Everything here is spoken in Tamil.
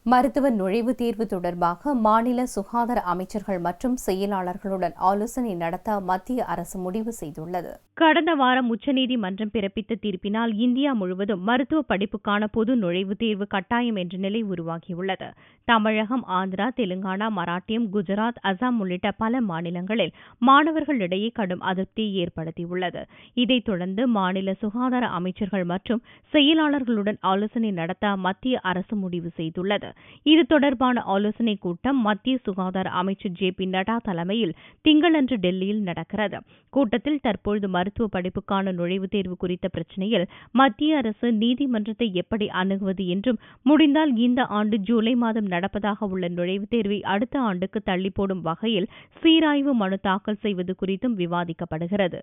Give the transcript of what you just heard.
மருத்துவ நுழைவுத் தேர்வு தொடர்பாக மாநில சுகாதார அமைச்சர்கள் மற்றும் செயலாளர்களுடன் ஆலோசனை நடத்த மத்திய அரசு முடிவு செய்துள்ளது. கடந்த வாரம் உச்சநீதிமன்றம் பிறப்பித்த தீர்ப்பினால் இந்தியா முழுவதும் மருத்துவ படிப்புக்கான பொது நுழைவுத் தேர்வு கட்டாயம் என்ற நிலை உருவாகியுள்ளது. தமிழகம், ஆந்திரா, தெலுங்கானா, மராட்டியம், குஜராத், அசாம் உள்ளிட்ட பல மாநிலங்களில் மாணவர்களிடையே கடும் அதிருப்தியை ஏற்படுத்தியுள்ளது. இதைத் தொடர்ந்து மாநில சுகாதார அமைச்சர்கள் மற்றும் செயலாளர்களுடன் ஆலோசனை நடத்த மத்திய அரசு முடிவு செய்துள்ளது. இது தொடர்பான ஆலோசனைக் கூட்டம் மத்திய சுகாதார அமைச்சர் ஜே.பி. நட்டா தலைமையில் திங்களன்று டெல்லியில் நடக்கிறது. கூட்டத்தில் தற்போது மருத்துவ படிப்புக்கான நுழைவுத் தேர்வு குறித்த பிரச்சினையில் மத்திய அரசு நீதிமன்றத்தை எப்படி அணுகுவது என்றும், முடிந்தால் இந்த ஆண்டு ஜூலை மாதம் நடப்பதாக உள்ள நுழைவுத் தேர்வை அடுத்த ஆண்டுக்கு தள்ளிப் போடும் வகையில் சீராய்வு மனு தாக்கல் செய்வது குறித்தும் விவாதிக்கப்படுகிறது.